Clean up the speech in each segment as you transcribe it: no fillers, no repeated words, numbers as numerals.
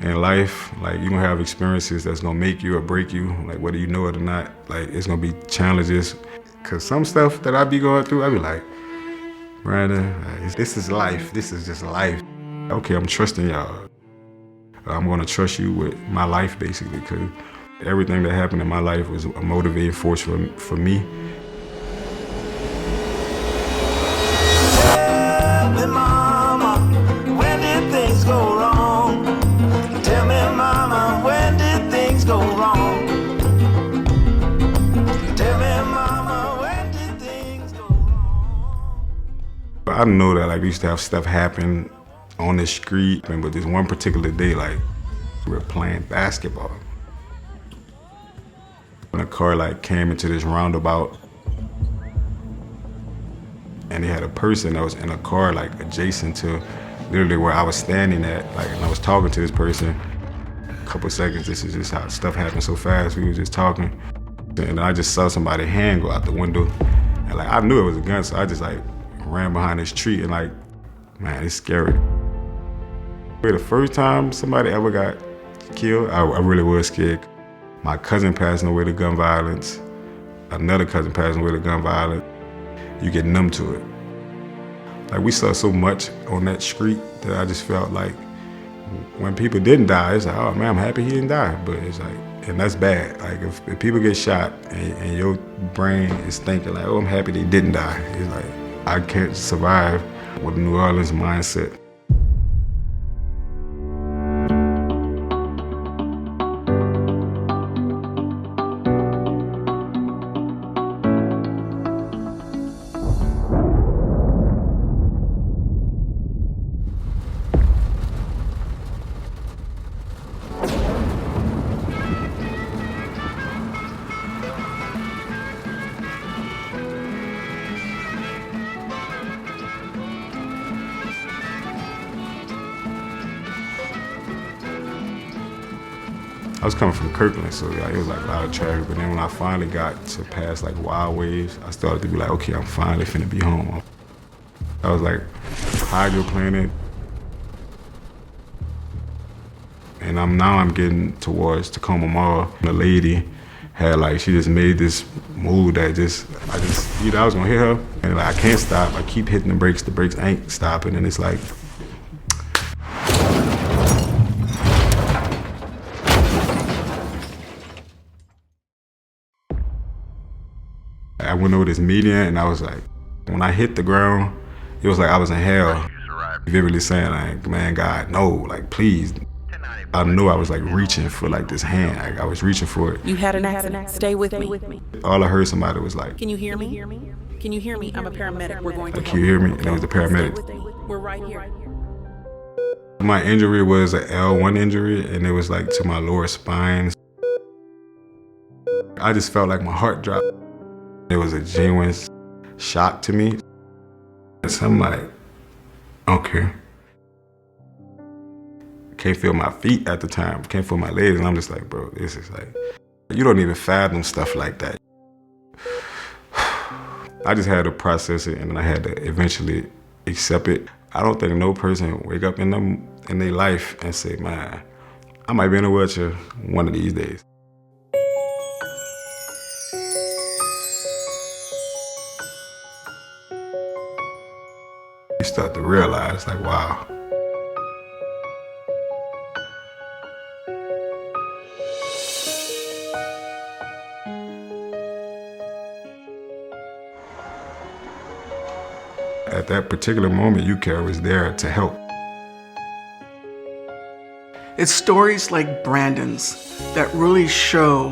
In life, like you're gonna have experiences that's gonna make you or break you, like whether you know it or not. Like it's gonna be challenges. Cause some stuff that I be going through, I be like, Brandon, this is life. This is just life. Okay, I'm trusting y'all. I'm gonna trust you with my life basically, cause everything that happened in my life was a motivating force for me. Tell me, mama, when did things go wrong? Tell me, mama, when did things go wrong? Tell me, mama, when did things go wrong? I know that like we used to have stuff happen on the street, but this one particular day, like we were playing basketball. And a car like came into this roundabout, and they had a person that was in a car like adjacent to literally where I was standing at, like, and I was talking to this person. A couple seconds, this is just how stuff happened so fast. We was just talking, and I just saw somebody's hand go out the window, and like I knew it was a gun, so I just like ran behind this tree, and like, man, it's scary. The first time somebody ever got killed, I really was scared. My cousin passing away to gun violence, another cousin passing away to gun violence. You get numb to it. Like we saw so much on that street that I just felt like when people didn't die, it's like, oh man, I'm happy he didn't die. But it's like, and that's bad. Like if people get shot and your brain is thinking like, oh, I'm happy they didn't die. It's like, I can't survive with a New Orleans mindset. I was coming from Kirkland, so like, it was like a lot of traffic, but then when I finally got to past like Wild Waves, I started to be like, okay, I'm finally finna be home. I was like hydroplaning, and now I'm getting towards Tacoma Mall. The lady had like, she just made this move that I just, I was gonna hit her, and like I can't stop, I keep hitting the brakes ain't stopping, and it's like, I went over this median, and I was like, when I hit the ground, it was like I was in hell. Vividly saying like, man, God, no, like please. I knew I was like reaching for like this hand, like I was reaching for it. You had an accident, stay with me. All I heard somebody was like, Can you hear me? Can you hear me? I'm a paramedic, we're going to can you hear me? And it was the paramedic. We're right here. My injury was an L1 injury, and it was like to my lower spine. I just felt like my heart dropped. It was a genuine shock to me. So I'm like, okay. Can't feel my feet at the time, can't feel my legs, and I'm just like, bro, this is like, you don't even fathom stuff like that. I just had to process it, and then I had to eventually accept it. I don't think no person wake up in their life and say, man, I might be in a wheelchair one of these days. You start to realize, like, wow. At that particular moment, YouthCare was there to help. It's stories like Brandon's that really show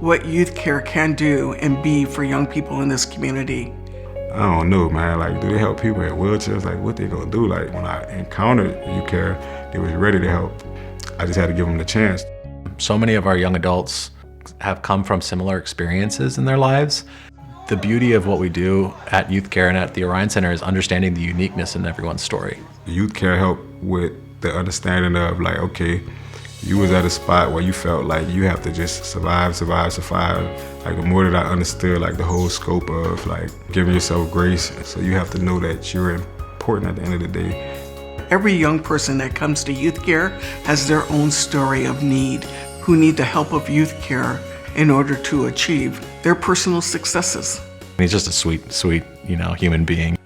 what YouthCare can do and be for young people in this community. I don't know, man, like, do they help people in wheelchairs? Like, what they gonna do? Like, when I encountered YouthCare, they was ready to help. I just had to give them the chance. So many of our young adults have come from similar experiences in their lives. The beauty of what we do at YouthCare and at the Orion Center is understanding the uniqueness in everyone's story. YouthCare helped with the understanding of like, okay, you was at a spot where you felt like you have to just survive. Like the more that I understood like the whole scope of like giving yourself grace, so you have to know that you're important at the end of the day. Every young person that comes to YouthCare has their own story of need, who need the help of YouthCare in order to achieve their personal successes. He's just a sweet, sweet, human being.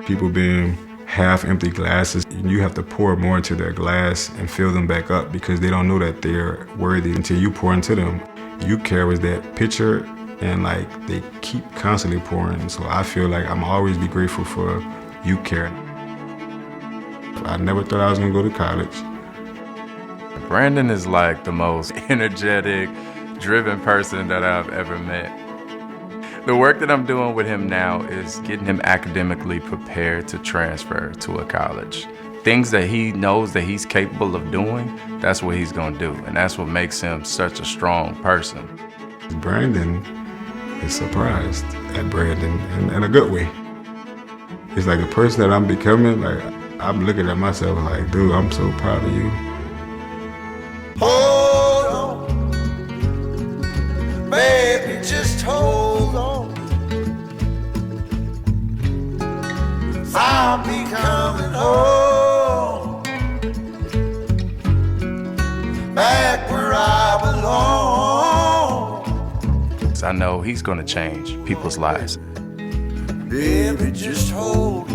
People being half empty glasses, you have to pour more into their glass and fill them back up because they don't know that they're worthy until you pour into them. YouthCare was that picture, and they keep constantly pouring. So I feel like I'm always be grateful for YouthCare. I never thought I was gonna go to college. Brandon is like the most energetic, driven person that I've ever met. The work that I'm doing with him now is getting him academically prepared to transfer to a college. Things that he knows that he's capable of doing, that's what he's gonna do. And that's what makes him such a strong person. Brandon is surprised at Brandon in a good way. It's like the person that I'm becoming, I'm looking at myself like, dude, I'm so proud of you. Hold on, baby, just hold on. I'll be coming home, back where I belong. I know he's gonna change people's lives. Baby, just hold on.